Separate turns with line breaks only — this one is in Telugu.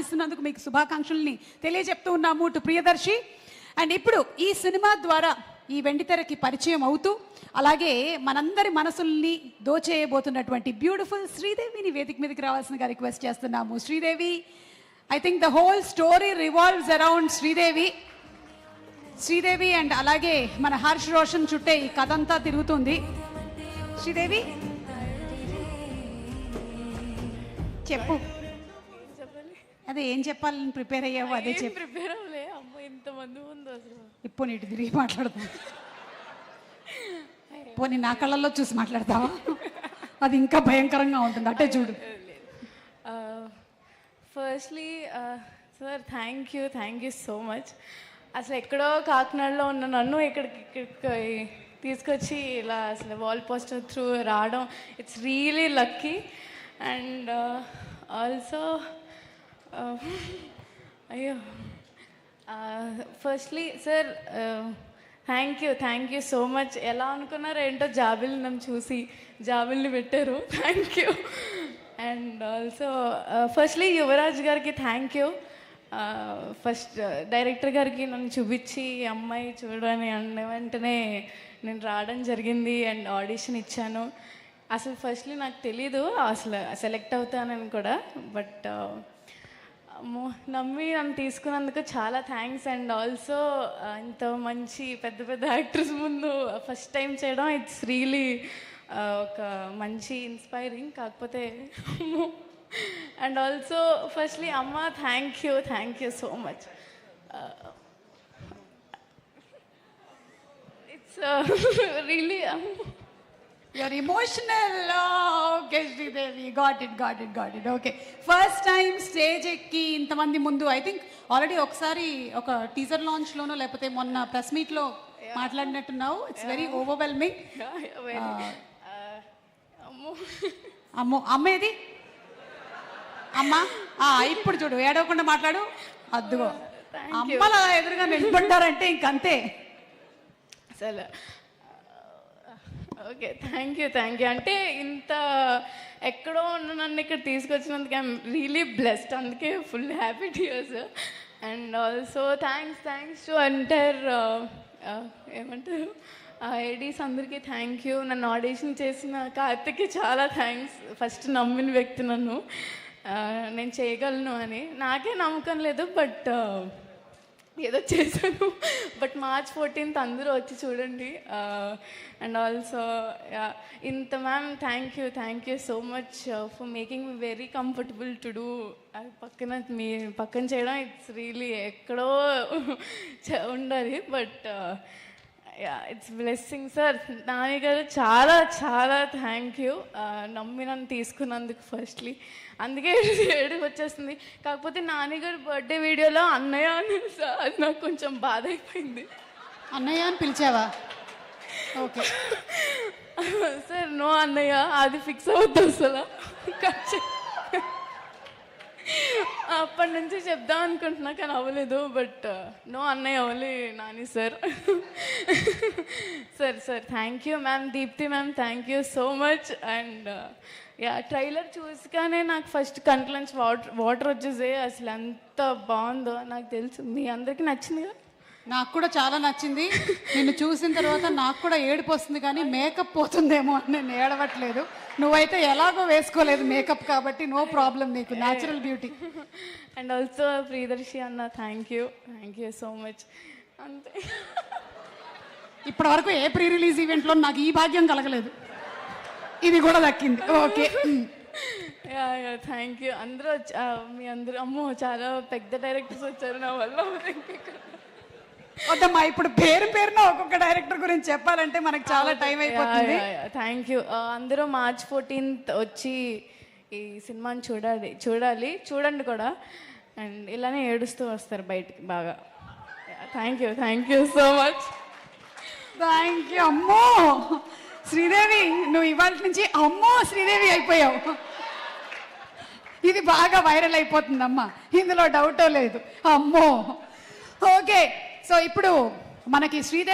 ఇస్తున్నందుకు మీకు శుభాకాంక్షల్ని తెలియజెప్తూ ఉన్నాము టు ప్రియదర్శి. అండ్ ఇప్పుడు ఈ సినిమా ద్వారా ఈ వెండితెరకి పరిచయం అవుతూ అలాగే మనందరి మనసుల్ని దోచేయబోతున్నటువంటి బ్యూటిఫుల్ శ్రీదేవిని వేదిక మీదకి రావాల్సిందిగా రిక్వెస్ట్ చేస్తున్నాము. Sridevi, I think the whole story revolves around Sridevi and అలాగే మన హర్ష్ రోషన్ చుట్టే ఈ కథ అంతా తిరుగుతుంది. శ్రీదేవి చెప్పు, అదే ఏం చెప్పాలని ప్రిపేర్ అయ్యావు అదే చెప్పు.
ప్రిపేర్ అవ్వలే అమ్మ, ఇంతమంది ముందు అసలు.
ఇప్పుడు నీటి తిరిగి మాట్లాడతావు, పోనీ నా కళ్ళల్లో చూసి మాట్లాడతావా? అది ఇంకా భయంకరంగా ఉంటుంది, అంటే చూడు.
Firstly sir thank you so much. అసలు ఎక్కడో కాకినాడలో ఉన్న నన్ను ఇక్కడికి తీసుకొచ్చి ఇలా అసలు వాల్ పోస్టర్ త్రూ రావడం, it's really lucky. And also అయ్యో, firstly sir thank you so much. ఎలా అనుకున్నారో ఏంటో జాబిల్ని నన్ను చూసి జాబిల్ని పెట్టారు, thank you. And also firstly Yuvraj గారికి థ్యాంక్ యూ. ఫస్ట్ డైరెక్టర్ గారికి నన్ను చూపించి అమ్మాయి చూడని అన్న వెంటనే నేను రావడం జరిగింది అండ్ ఆడిషన్ ఇచ్చాను. అసలు ఫస్ట్లీ నాకు తెలీదు అసలు సెలెక్ట్ అవుతానని కూడా, బట్ నమ్మి నన్ను తీసుకున్నందుకు చాలా థ్యాంక్స్. అండ్ ఆల్సో ఇంత మంచి పెద్ద పెద్ద యాక్టర్స్ ముందు ఫస్ట్ టైం చేయడం, ఇట్స్ రియలీ ఒక మంచి ఇన్స్పైరింగ్. కాకపోతే అండ్ ఆల్సో ఫస్ట్లీ అమ్మ thank you so much. It's really
You're emotional. Okay, Sridevi, got it. Okay, first time stage ఎక్కి ఇంతమంది ముందు ఐ థింక్ ఆల్రెడీ ఒకసారి ఒక టీజర్ లాంచ్ లోనో లేకపోతే మొన్న ప్రెస్ మీట్ లో మాట్లాడినట్టున్నావు. It's very overwhelming. అమ్మేది అమ్మా, ఇప్పుడు చూడు ఏడవకుండా మాట్లాడు. అద్దుగో అమ్మలా ఎదురుగా నిలబడ్డారంటే ఇంకంతే
అసలు. Okay, thank you. అంటే ఇంత ఎక్కడో ఉన్న నన్ను ఇక్కడ తీసుకొచ్చినందుకు ఐఎమ్ రియలీ బ్లెస్డ్, అందుకే full happy tears. And also thanks to entire ఏమంటారు ఐడీస్ అందరికీ థ్యాంక్ యూ. నన్ను ఆడిషన్ చేసిన కార్తిక్కి చాలా థ్యాంక్స్. ఫస్ట్ నమ్మిన వ్యక్తి నన్ను, నేను చేయగలను అని. నాకే నమ్మకం లేదు, బట్ ఏదో చేశాను. బట్ March 14th అందరూ వచ్చి చూడండి. అండ్ ఆల్సో ఇంత ma'am thank you so much for making me very comfortable to do. మీ పక్కన చేయడం ఇట్స్ రియలీ ఎక్కడో ఉండాలి, but it's blessing. Sir Nani గారు చాలా థ్యాంక్ యూ. నమ్మి నన్ను తీసుకున్నందుకు ఫస్ట్లీ, అందుకే ఏడుపు వచ్చేస్తుంది. కాకపోతే నాన్నగారు బర్త్డే వీడియోలో అన్నయ్య అని సార్, అది నాకు కొంచెం బాధ అయిపోయింది.
అన్నయ్య అని పిలిచావా? ఓకే
సార్, నో అన్నయ్య, అది ఫిక్స్ అవుతుంది అసలు. అప్పటి నుంచి చెప్దాం అనుకుంటున్నా కానీ అవ్వలేదు, బట్ నో అన్నయ్య, only Nani sir. Sir thank you ma'am. Deepti ma'am thank you so much. And trailer చూసిగానే నాకు ఫస్ట్ కంట్లోంచి వాటర్ వచ్చేసాయి. అసలు ఎంత బాగుందో నాకు తెలుసు, మీ అందరికీ నచ్చిందిగా.
నాకు కూడా చాలా నచ్చింది. నిన్ను చూసిన తర్వాత నాకు కూడా ఏడుపు వస్తుంది, కానీ మేకప్ పోతుందేమో అని నేను ఏడవట్లేదు. నువ్వైతే ఎలాగో వేసుకోలేదు మేకప్, కాబట్టి నో ప్రాబ్లం, నీకు natural beauty.
And also Priyadarshi అన్న థ్యాంక్ యూ సో మచ్. అంతే,
ఇప్పటి వరకు ఏ ప్రీ రిలీజ్ ఈవెంట్లో నాకు ఈ భాగ్యం కలగలేదు, ఇది కూడా దక్కింది. Okay,
thank you. అందరూ మీ అందరూ అమ్మో చాలా పెద్ద డైరెక్టర్స్ వచ్చారు నా వల్ల.
వద్దమ్మా, ఇప్పుడు పేరున ఒక్కొక్క డైరెక్టర్ గురించి చెప్పాలంటే మనకు చాలా టైం అయిపోతుంది.
Thank you. అందరూ March 14th వచ్చి ఈ సినిమాని చూడండి కూడా. అండ్ ఇలానే ఏడుస్తూ వస్తారు బయటికి బాగా. Thank you so much.
Thank you. అమ్మో శ్రీదేవి, నువ్వు ఇవాళ నుంచి అమ్మో శ్రీదేవి అయిపోయావు. ఇది బాగా వైరల్ అయిపోతుందమ్మా, ఇందులో డౌటో లేదు. అమ్మో. ఓకే, సో ఇప్పుడు మనకి శ్రీదేవి